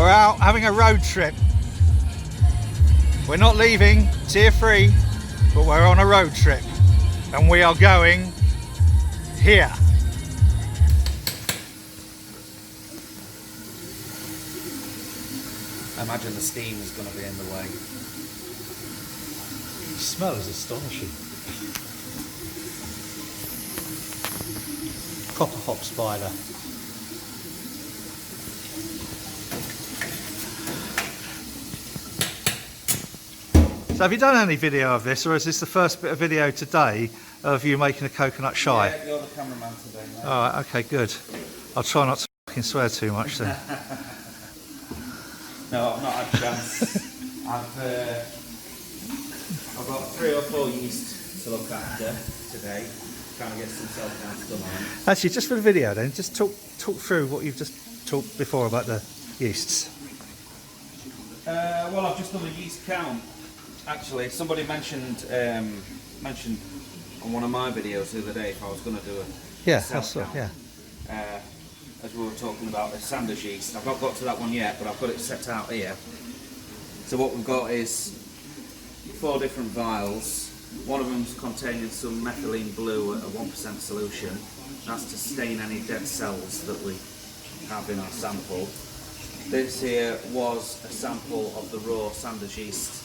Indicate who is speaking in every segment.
Speaker 1: We're out having a road trip. We're not leaving Tier 3, but we're on a road trip. And we are going here.
Speaker 2: I imagine the steam is going to be in the way.
Speaker 1: The smell is astonishing. Copper hop spider. So have you done any video of this, or is this the first bit of video today of you making a coconut shy?
Speaker 2: Yeah, you're the cameraman today, mate.
Speaker 1: Alright, okay, good. I'll try not to fucking swear too much then.
Speaker 2: No, I've not had a chance. I've got 3 or 4 yeast to look after today. Trying to get some self-counts done on them.
Speaker 1: Actually, just for the video then, just talk through what you've just talked before about the yeasts.
Speaker 2: Well, I've just done a yeast count. Actually, somebody mentioned on one of my videos the other day if I was going to do a self-count. As we were talking about the Sanders yeast. I've not got to that one yet, but I've got it set out here. So what we've got is 4 different vials. One of them's containing some methylene blue at a 1% solution. That's to stain any dead cells that we have in our sample. This here was a sample of the raw Sanders yeast,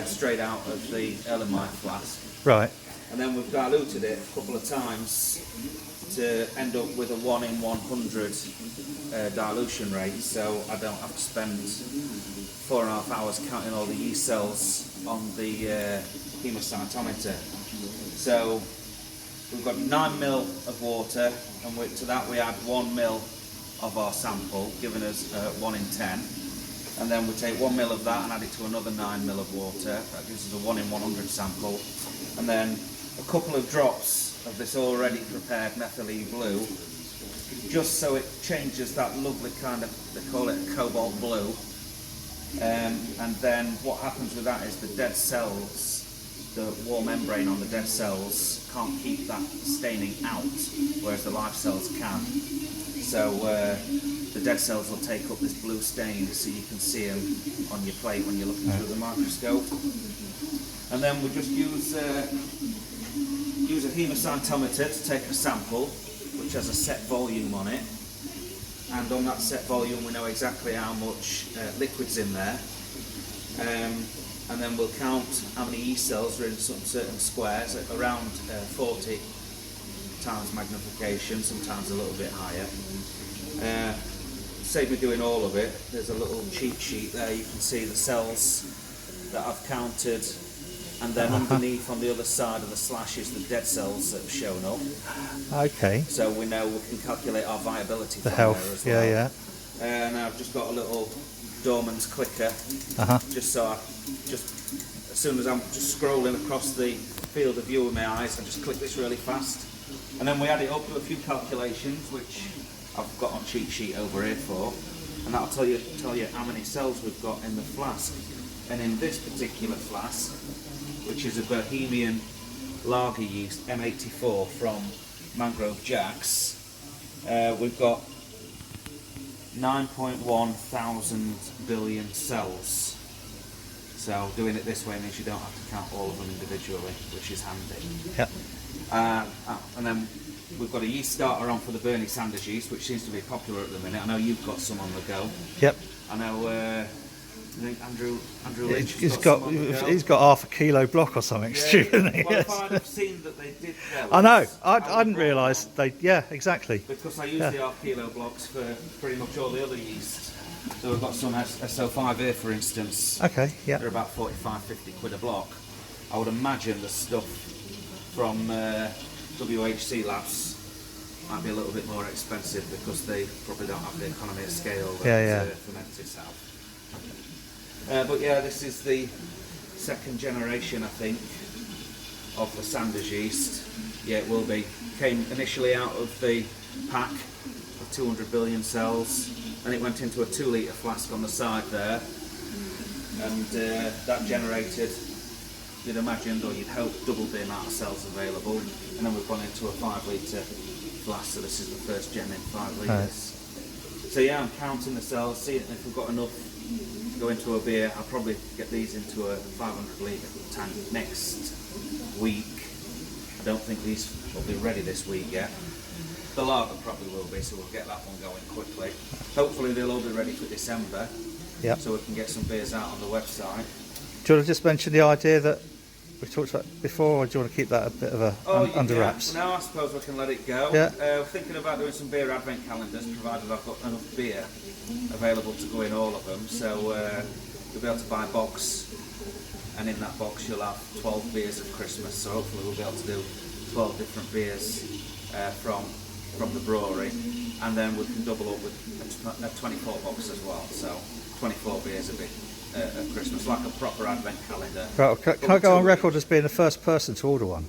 Speaker 2: straight out of the Erlenmeyer flask.
Speaker 1: Right.
Speaker 2: And then we've diluted it a couple of times to end up with a 1 in 100 dilution rate, so I don't have to spend 4.5 hours counting all the yeast cells on the hemocytometer. So we've got 9 ml of water, and to that we add 1 ml of our sample, giving us 1 in 10. And then we take 1 ml of that and add it to another 9 ml of water. That gives us a 1 in 100 sample. And then a couple of drops of this already prepared methylene blue, just so it changes that lovely kind of, they call it a cobalt blue. And then what happens with that is the dead cells, the wall membrane on the dead cells can't keep that staining out, whereas the live cells can. So the dead cells will take up this blue stain, so you can see them on your plate when you're looking through the microscope. And then we just use a hemocytometer to take a sample, which has a set volume on it. And on that set volume we know exactly how much liquid's in there. And then we'll count how many yeast cells are in some certain squares at around 40 times magnification, sometimes a little bit higher. Save me doing all of it, there's a little cheat sheet there, you can see the cells that I've counted, and then underneath on the other side of the slash is the dead cells that have shown up.
Speaker 1: Okay.
Speaker 2: So we know we can calculate our viability
Speaker 1: The
Speaker 2: from
Speaker 1: health,
Speaker 2: there as well.
Speaker 1: yeah.
Speaker 2: And I've just got a little Dorman's clicker, just so as soon as I'm just scrolling across the field of view with my eyes, I just click this really fast. And then we add it up to a few calculations, which I've got on cheat sheet over here for, and that'll tell you how many cells we've got in the flask. And in this particular flask, which is a Bohemian lager yeast M84 from Mangrove Jacks, we've got 9.1 thousand billion cells. So doing it this way means you don't have to count all of them individually, which is handy.
Speaker 1: Yep.
Speaker 2: And then we've got a yeast starter on for the Bernie Sanders yeast, which seems to be popular at the minute. I know you've got some on the go.
Speaker 1: Yep.
Speaker 2: I know. I think Andrew Lynch
Speaker 1: He's got half a kilo block or something stupid.
Speaker 2: Well, if I'd have seen that they did those,
Speaker 1: I know. I didn't realise they. Yeah, exactly.
Speaker 2: Because I use the half kilo blocks for pretty much all the other yeast. So we've got some SO5 here, for instance.
Speaker 1: Okay. Yeah.
Speaker 2: They're about 45-50 quid a block. I would imagine the stuff from WHC labs might be a little bit more expensive because they probably don't have the economy of scale that Fermentis have. But yeah, this is the second generation, I think, of the Sanders yeast. Yeah, it will be. Came initially out of the pack of 200 billion cells, and it went into a 2 litre flask on the side there, and that generated, you'd imagined or you'd hope, double the amount of cells available, and then we've gone into a 5 litre flask, so this is the first gen in 5 litres. So yeah, I'm counting the cells, seeing if we've got enough to go into a beer. I'll probably get these into a 500 litre tank next week. I don't think these will be ready this week yet. The lager probably will be, so we'll get that one going quickly. Hopefully they'll all be ready for December, so we can get some beers out on the website.
Speaker 1: Do you want to just mention the idea that we talked about before, or do you want to keep that a bit of a under wraps?
Speaker 2: No, I suppose we can let it go.
Speaker 1: Yeah.
Speaker 2: Thinking about doing some beer advent calendars, provided I've got enough beer available to go in all of them. So you'll be able to buy a box, and in that box you'll have 12 beers of Christmas. So hopefully we'll be able to do 12 different beers from the brewery, and then we can double up with a 24 box as well. So 24 beers a bit. At Christmas, like a proper advent calendar.
Speaker 1: Right, can I go on record as being the first person to order one?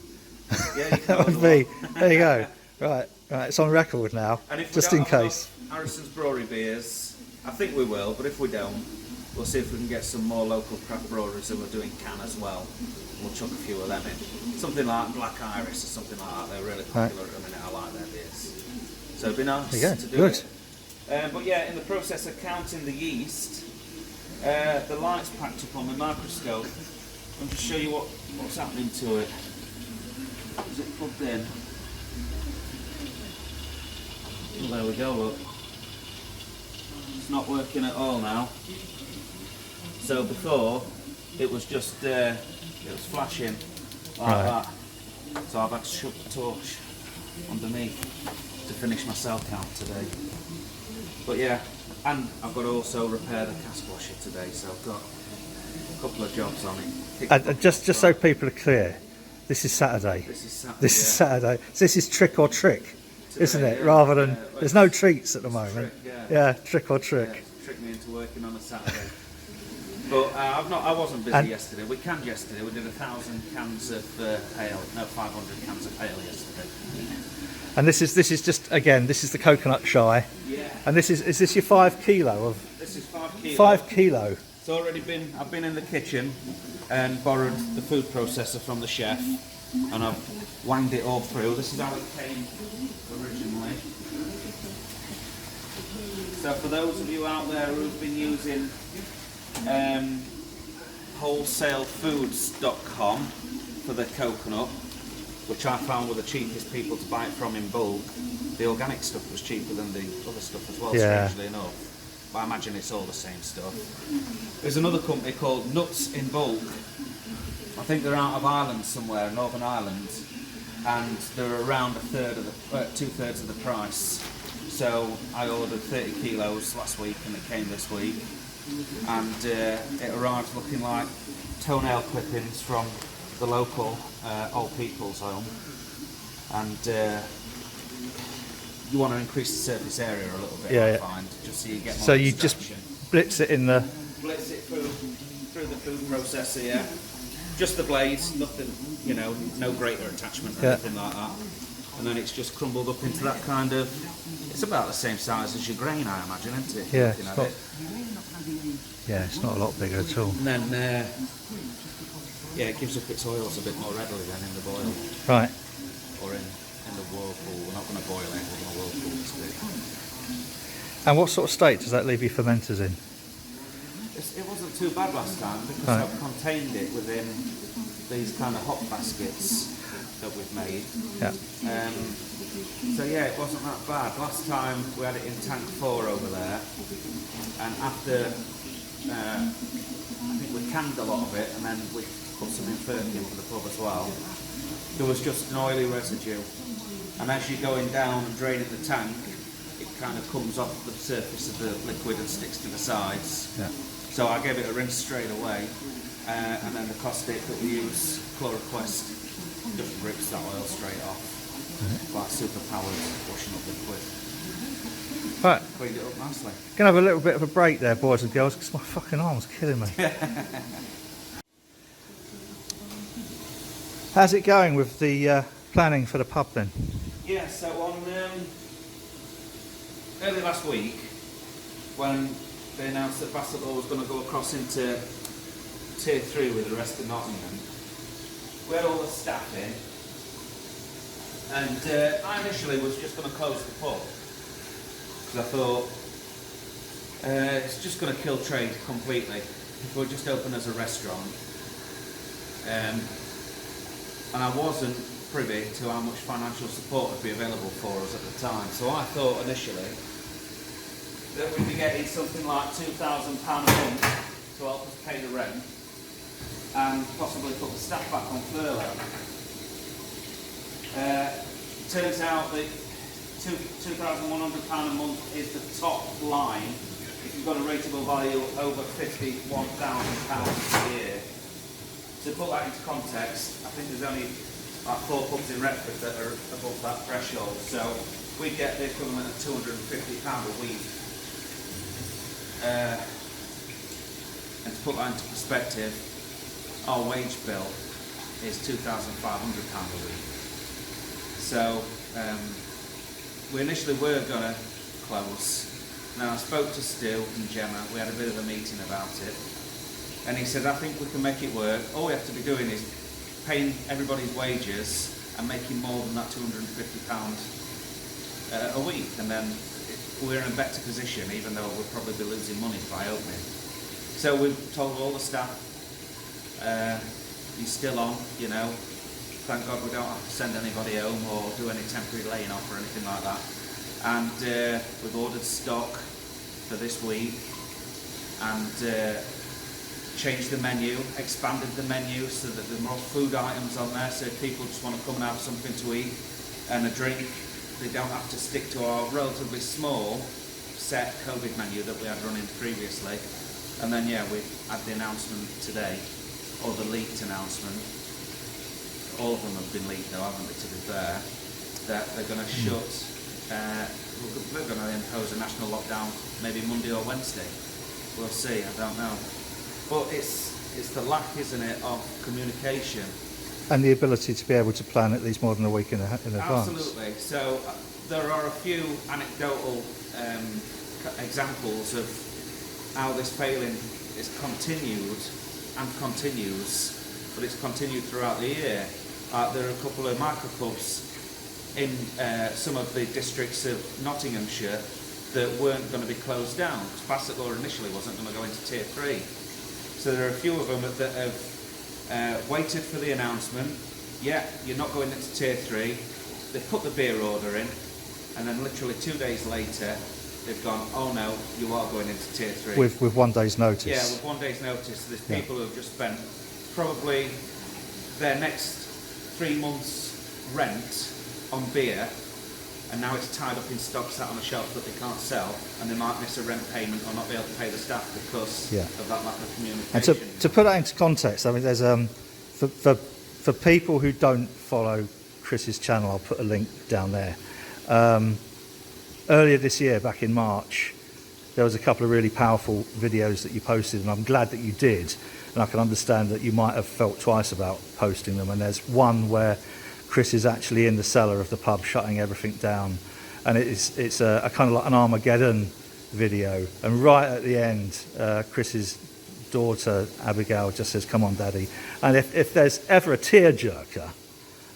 Speaker 2: Yeah, you can
Speaker 1: That would be. There you go. Right, it's on record now,
Speaker 2: and if
Speaker 1: just
Speaker 2: we
Speaker 1: in
Speaker 2: don't have
Speaker 1: case.
Speaker 2: enough Harrison's Brewery beers, I think we will, but if we don't, we'll see if we can get some more local craft breweries who are doing can as well. We'll chuck a few of them in. Something like Black Iris or something like that. They're really popular at the minute. I like their beers. So it'd be nice to do it. But yeah, in the process of counting the yeast, the light's packed up on my microscope. I'll just show you what's happening to it. Is it plugged in? Well, there we go, look. It's not working at all now. So before, it was just, it was flashing like that. So I've had to shove the torch underneath to finish my cell count today. But yeah, and I've got to also repair the cask washer today, so I've got a couple of jobs on it.
Speaker 1: Just so people are clear, this is Saturday. This is Saturday. So this is trick or trick, today, isn't it? Rather than there's no treats at the moment. Trick, trick or trick.
Speaker 2: Yeah, trick me into working on a Saturday. But I wasn't busy yesterday. We canned yesterday. We did 1,000 cans of ale. No, 500 cans of ale yesterday.
Speaker 1: And this is just, again, this is the coconut shy.
Speaker 2: Yeah.
Speaker 1: And is this your 5 kilo of?
Speaker 2: This is 5 kilo.
Speaker 1: 5 kilo.
Speaker 2: It's already I've been in the kitchen and borrowed the food processor from the chef, and I've wanged it all through. This is how it came originally. So for those of you out there who've been using wholesalefoods.com for the coconut, which I found were the cheapest people to buy it from in bulk. The organic stuff was cheaper than the other stuff as well, strangely enough. But I imagine it's all the same stuff. There's another company called Nuts in Bulk. I think they're out of Ireland somewhere, Northern Ireland, and they're around two-thirds of the price. So I ordered 30 kilos last week, and it came this week. And it arrived looking like toenail clippings from the local old people's home, and you want to increase the surface area a little bit. I find, just so you get more.
Speaker 1: So you just blitz it in the.
Speaker 2: Blitz it through the food processor, yeah. Just the blades, nothing, no grater attachment or anything like that. And then it's just crumbled up into that kind of. It's about the same size as your grain, I imagine, isn't it?
Speaker 1: Yeah. It's not a lot bigger at all.
Speaker 2: And then. It gives up its oils a bit more readily than in the boil.
Speaker 1: Right.
Speaker 2: Or in the whirlpool. We're not going to boil it, we're going to whirlpool this bit.
Speaker 1: And what sort of state does that leave your fermenters in?
Speaker 2: It wasn't too bad last time because I've contained it within these kind of hop baskets that we've made.
Speaker 1: Yeah.
Speaker 2: So it wasn't that bad. Last time we had it in tank 4 over there, and after I think we canned a lot of it, and then we put some in Firkin for the pub as well. There was just an oily residue, and as you're going down and draining the tank, it kind of comes off the surface of the liquid and sticks to the sides.
Speaker 1: Yeah.
Speaker 2: So I gave it a rinse straight away, and then the caustic that we use, Chloroquest, just rips that oil straight off. Like super powered washing up liquid.
Speaker 1: Right.
Speaker 2: Cleaned it up nicely.
Speaker 1: Gonna have a little bit of a break there, boys and girls, because my fucking arm's killing me. How's it going with the planning for the pub then?
Speaker 2: Yeah, so on early last week, when they announced that Bassetlaw was going to go across into Tier 3 with the rest of Nottingham, we had all the staff in, and I initially was just going to close the pub, because I thought It's just going to kill trade completely. If we're just open as a restaurant, and I wasn't privy to how much financial support would be available for us at the time. So I thought initially that we'd be getting something like £2,000 a month to help us pay the rent and possibly put the staff back on furlough. Turns out that £2,100 a month is the top line if you've got a rateable value over £51,000 a year. To put that into context, I think there's only like 4 pubs in Retford that are above that threshold, so we get the equivalent of £250 a week. And to put that into perspective, our wage bill is £2,500 a week. So we initially were going to close. Now I spoke to Stu and Gemma, we had a bit of a meeting about it, and he said, I think we can make it work. All we have to be doing is paying everybody's wages and making more than that £250 a week, and then we're in a better position, even though we'll probably be losing money by opening. So we've told all the staff, he's still on, you know, thank God we don't have to send anybody home or do any temporary laying off or anything like that. And we've ordered stock for this week and changed the menu, expanded the menu so that there are more food items on there, so if people just want to come and have something to eat and a drink, they don't have to stick to our relatively small set COVID menu that we had running previously. And then yeah, we had the announcement today, or the leaked announcement, all of them have been leaked though, haven't they, to be fair, that they're going to shut, we're going to impose a national lockdown maybe Monday or Wednesday. We'll see, I don't know. But it's the lack, isn't it, of communication.
Speaker 1: And the ability to be able to plan at least more than a week in advance.
Speaker 2: Absolutely. So there are a few anecdotal examples of how this failing is continued and continues, but it's continued throughout the year. There are a couple of micropubs in some of the districts of Nottinghamshire that weren't going to be closed down. Bassetlaw initially wasn't going to go into Tier 3. So there are a few of them that have waited for the announcement. Yeah, you're not going into Tier 3. They've put the beer order in, and then literally 2 days later, they've gone, oh no, you are going into Tier 3.
Speaker 1: With 1 day's notice.
Speaker 2: Yeah, with 1 day's notice. There's people who have just spent probably their next 3 months' rent on beer, and now it's tied up in stock sat on a shelf that they can't sell, and they might miss a rent payment or not be able to pay the staff because of that lack of communication.
Speaker 1: And to put that into context, I mean, there's for people who don't follow Chris's channel, I'll put a link down there. Earlier this year, back in March, there was a couple of really powerful videos that you posted, and I'm glad that you did. And I can understand that you might have felt twice about posting them. And there's one where Chris is actually in the cellar of the pub shutting everything down, and it's a kind of like an Armageddon video, and right at the end Chris's daughter Abigail just says, come on daddy. And if there's ever a tearjerker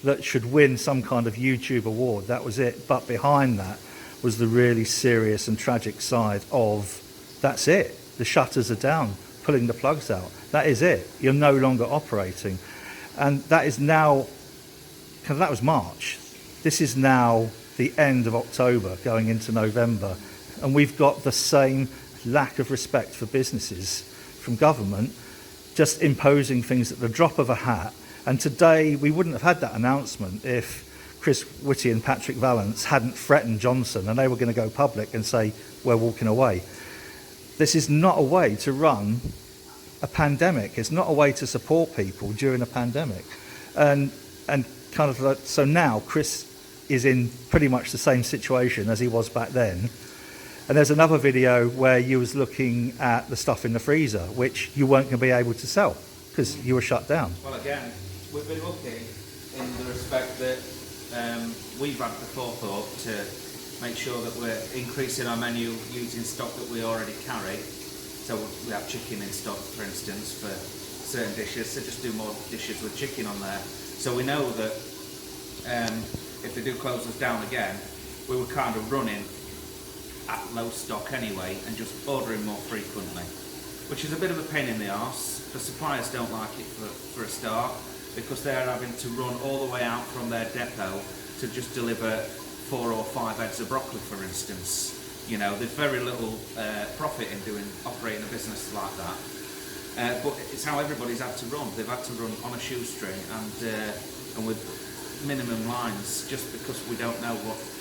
Speaker 1: that should win some kind of YouTube award, that was it. But behind that was the really serious and tragic side of, that's it, the shutters are down, pulling the plugs out, that is it, you're no longer operating. And that is now, because that was March, this is now the end of October going into November, and we've got the same lack of respect for businesses from government, just imposing things at the drop of a hat. And today we wouldn't have had that announcement if Chris Whitty and Patrick Vallance hadn't threatened Johnson and they were going to go public and say, we're walking away. This is not a way to run a pandemic. It's not a way to support people during a pandemic. And kind of like, so now Chris is in pretty much the same situation as he was back then. And there's another video where you was looking at the stuff in the freezer, which you weren't going to be able to sell because you were shut down.
Speaker 2: Well, again, we've been lucky in the respect that we've had the forethought to make sure that we're increasing our menu using stock that we already carry. So we have chicken in stock, for instance, for certain dishes, so just do more dishes with chicken on there. So we know that if they do close us down again, we were kind of running at low stock anyway and just ordering more frequently, which is a bit of a pain in the arse. The suppliers don't like it for a start, because they're having to run all the way out from their depot to just deliver 4 or 5 heads of broccoli, for instance. You know, there's very little profit in operating a business like that. But it's how everybody's had to run. They've had to run on a shoestring and with minimum lines, just because we don't know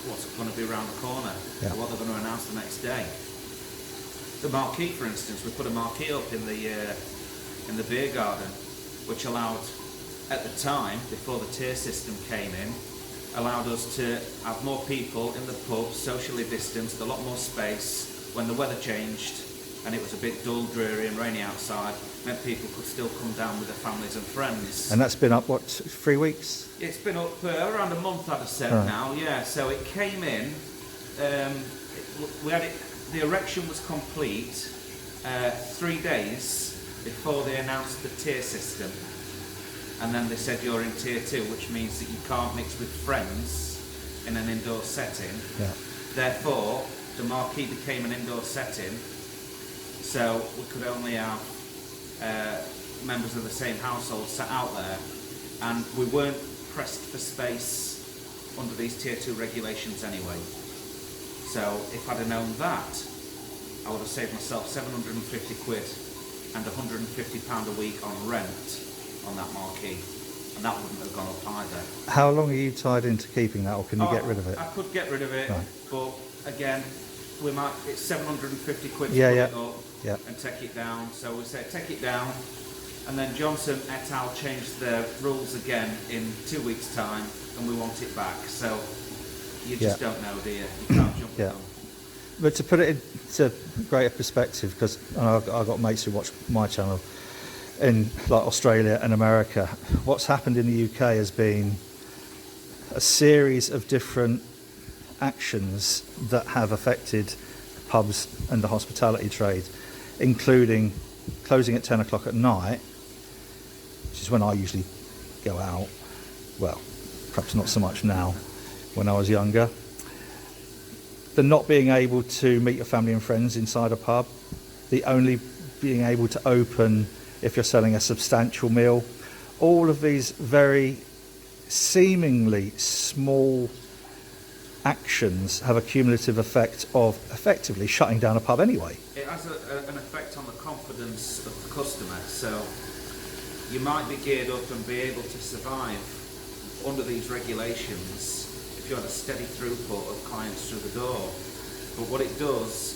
Speaker 2: what's going to be around the corner, or what they're going to announce the next day. The marquee, for instance, we put a marquee up in the beer garden, which allowed, at the time, before the tier system came in, allowed us to have more people in the pub, socially distanced, a lot more space. When the weather changed and it was a bit dull, dreary and rainy outside, meant people could still come down with their families and friends.
Speaker 1: And that's been up, what, 3 weeks?
Speaker 2: It's been up around a month, I'd have said now, yeah. So it came in, we had it, the erection was complete 3 days before they announced the tier system. And then they said you're in tier 2, which means that you can't mix with friends in an indoor setting.
Speaker 1: Yeah.
Speaker 2: Therefore, the marquee became an indoor setting, so we could only have members of the same household sat out there, and we weren't pressed for space under these tier 2 regulations anyway. So if I'd have known that, I would have saved myself 750 quid and £150 a week on rent on that marquee, and that wouldn't have gone up either.
Speaker 1: How long are you tied into keeping that, or can you get rid of it?
Speaker 2: I could get rid of it,
Speaker 1: right.
Speaker 2: But again, it's 750 quid to
Speaker 1: put
Speaker 2: it up
Speaker 1: and
Speaker 2: take it down. So we say take it down, and then Johnson et al. Changed their rules again in 2 weeks' time, and we want it back. So you just don't know, do you? You can't jump the gun.
Speaker 1: But to put it into greater perspective, because I've got mates who watch my channel in like Australia and America, what's happened in the UK has been a series of different actions that have affected pubs and the hospitality trade, including closing at 10 o'clock at night, which is when I usually go out. Well, perhaps not so much now, when I was younger. The not being able to meet your family and friends inside a pub, the only being able to open if you're selling a substantial meal. All of these very seemingly small actions have a cumulative effect of effectively shutting down a pub anyway.
Speaker 2: It has an effect on the confidence of the customer. So you might be geared up and be able to survive under these regulations if you had a steady throughput of clients through the door. But what it does,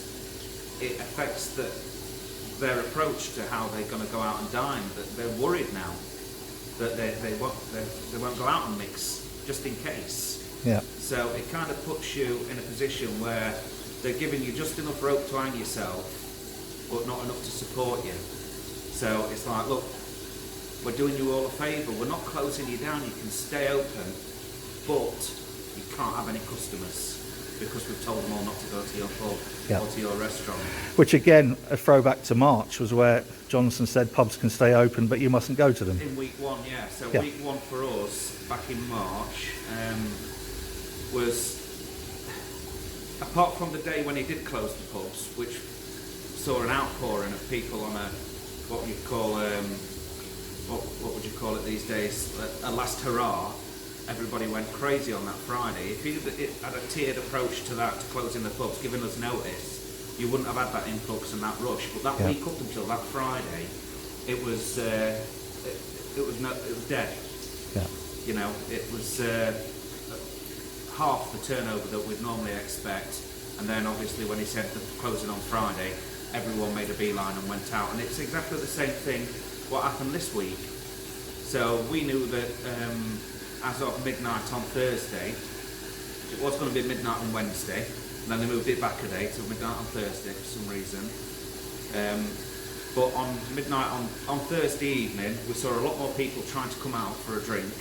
Speaker 2: it affects their approach to how they're going to go out and dine. That they're worried now that they won't go out and mix, just in case.
Speaker 1: Yeah.
Speaker 2: So it kind of puts you in a position where they're giving you just enough rope to hang yourself, but not enough to support you. So it's like, look, we're doing you all a favour. We're not closing you down. You can stay open, but you can't have any customers because we've told them all not to go to your pub or to your restaurant.
Speaker 1: Which again, a throwback to March, was where Johnson said pubs can stay open, but you mustn't go to them.
Speaker 2: In week 1, yeah. So week 1 for us, back in March, was, apart from the day when he did close the pubs, which saw an outpouring of people on what would you call it these days, a last hurrah. Everybody went crazy on that Friday. If he had a tiered approach to that, to closing the pubs, giving us notice, you wouldn't have had that influx and that rush. But that week up until that Friday, it was dead. Yeah. You know, it was half the turnover that we'd normally expect. And then obviously when he said the closing on Friday, everyone made a beeline and went out. And it's exactly the same thing what happened this week. So we knew that as of midnight on Thursday, it was going to be midnight on Wednesday, and then they moved it back a day to midnight on Thursday for some reason. But on midnight on Thursday evening, we saw a lot more people trying to come out for a drink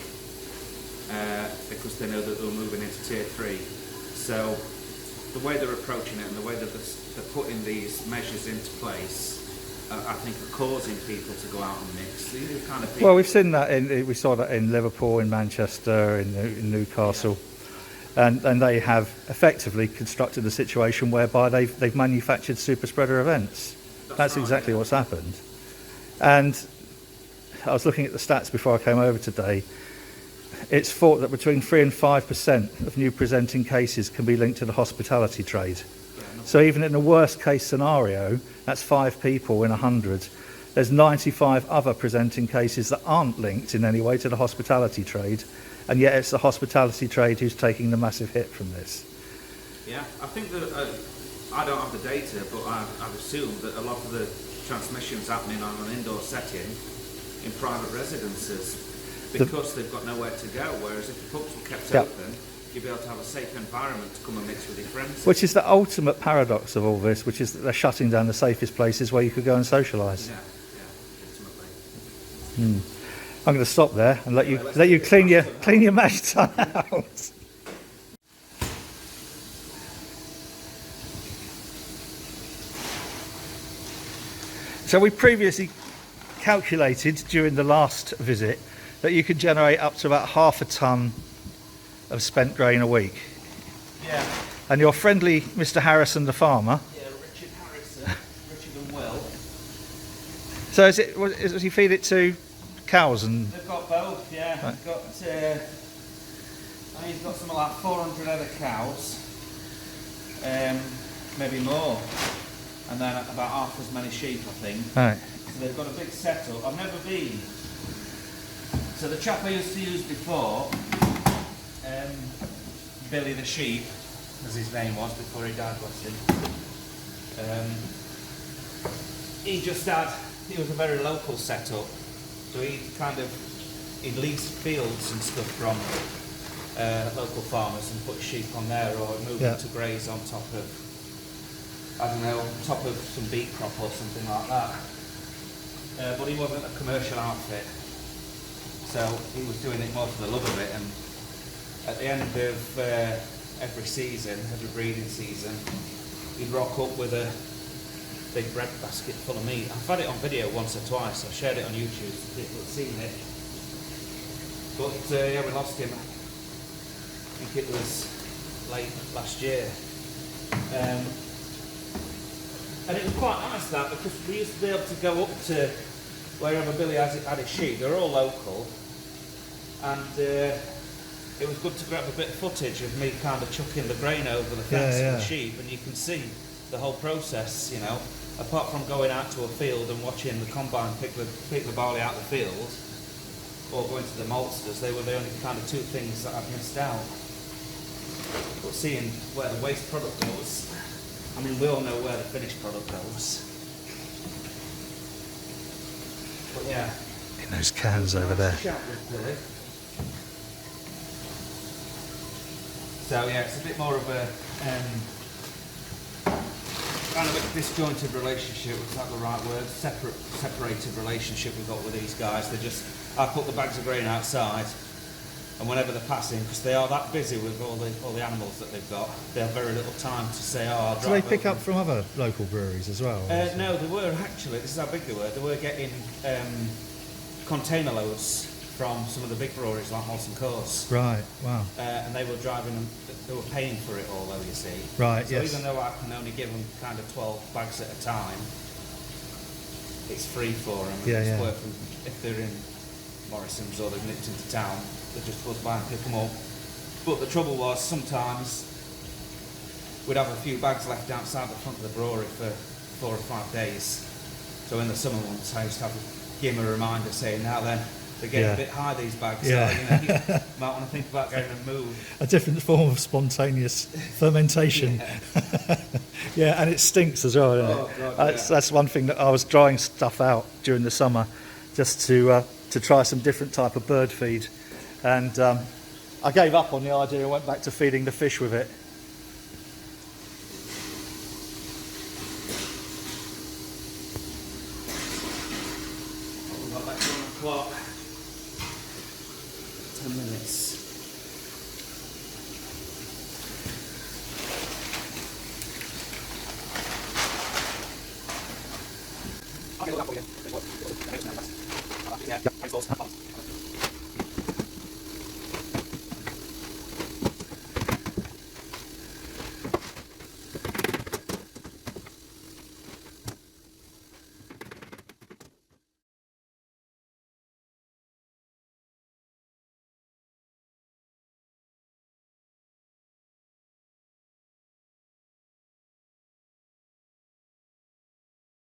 Speaker 2: because they know that they were moving into tier 3. So the way they're approaching it and the way that they're putting these measures into place, I think are causing people to go out and mix. These kind of
Speaker 1: well, we've seen that we saw that in Liverpool, in Manchester, in Newcastle. and they have effectively constructed a situation whereby they've manufactured super spreader events. That's right, exactly what's happened. And I was looking at the stats before I came over today. It's thought that between 3 and 5% of new presenting cases can be linked to the hospitality trade. So even in the worst case scenario, that's 5 people in 100. There's 95 other presenting cases that aren't linked in any way to the hospitality trade, and yet it's the hospitality trade who's taking the massive hit from this.
Speaker 2: Yeah, I think that I don't have the data, but I've assumed that a lot of the transmission's happening on an indoor setting in private residences because they've got nowhere to go, whereas if the pubs were kept open, you'd be able to have a safe environment to come and mix with your friends.
Speaker 1: Which is the ultimate paradox of all this, which is that they're shutting down the safest places where you could go and socialise.
Speaker 2: Yeah, ultimately.
Speaker 1: I'm going to stop there and let you clean your mash tun out. So we previously calculated during the last visit that you could generate up to about half a tonne of spent grain a week.
Speaker 2: Yeah.
Speaker 1: And your friendly Mr. Harrison, the farmer.
Speaker 2: Yeah, Richard Harrison, Richard and Will.
Speaker 1: So does he feed it to cows and?
Speaker 2: They've got both, yeah.
Speaker 1: Right.
Speaker 2: They've got, I think he's got something like 400 other cows, maybe more, and then about half as many sheep, I think.
Speaker 1: Right.
Speaker 2: So they've got a big setup. I've never been. So the chap I used to use before, Billy the Sheep, as his name was before he died, bless him. He was a very local setup. So he'd lease fields and stuff from local farmers and put sheep on there, or move them to graze on top of, I don't know, top of some beet crop or something like that. But he wasn't a commercial outfit. So he was doing it more for the love of it, and at the end of every season, every breeding season, he'd rock up with a big bread basket full of meat. I've had it on video once or twice. I've shared it on YouTube so people have seen it. But yeah, we lost him. I think it was late last year. And it was quite nice that, because we used to be able to go up to wherever Billy had his sheep. They're all local, and it was good to grab a bit of footage of me kind of chucking the grain over the fence of the sheep, and you can see the whole process, you know. Apart from going out to a field and watching the combine pick the barley out of the field, or going to the maltsters, they were the only kind of 2 things that I've missed out. But seeing where the waste product goes, I mean, we all know where the finished product goes. But yeah.
Speaker 1: In those cans over there.
Speaker 2: So yeah, it's a bit more of a kind of a disjointed relationship. Is that the right word? Separated relationship we've got with these guys. I put the bags of grain outside, and whenever they're passing, because they are that busy with all the animals that they've got, they have very little time to say, "Oh, I'll drive."
Speaker 1: Do they pick up from other local breweries as well?
Speaker 2: No, they were actually. This is how big they were. They were getting container loads from some of the big breweries like Molson Coors.
Speaker 1: Right. Wow.
Speaker 2: And they were driving them. They were paying for it all, though, you see.
Speaker 1: Right.
Speaker 2: So
Speaker 1: yes.
Speaker 2: even though I can only give them kind of 12 bags at a time, it's free for them. And it's worth them if they're in Morrison's or they've nipped into town. They just buzz by and pick them up. But the trouble was, sometimes we'd have a few bags left outside the front of the brewery for 4 or 5 days. So in the summer months, I used to give them a reminder saying, "Now then, they're getting a bit high, these bags, so you might want to think about getting them moved."
Speaker 1: A different form of spontaneous fermentation. Yeah, and it stinks as well, doesn't it?
Speaker 2: God,
Speaker 1: That's one thing that I was drying stuff out during the summer, just to try some different type of bird feed, and I gave up on the idea and went back to feeding the fish with it.
Speaker 2: We've got back to 1 o'clock. 10 minutes. Okay,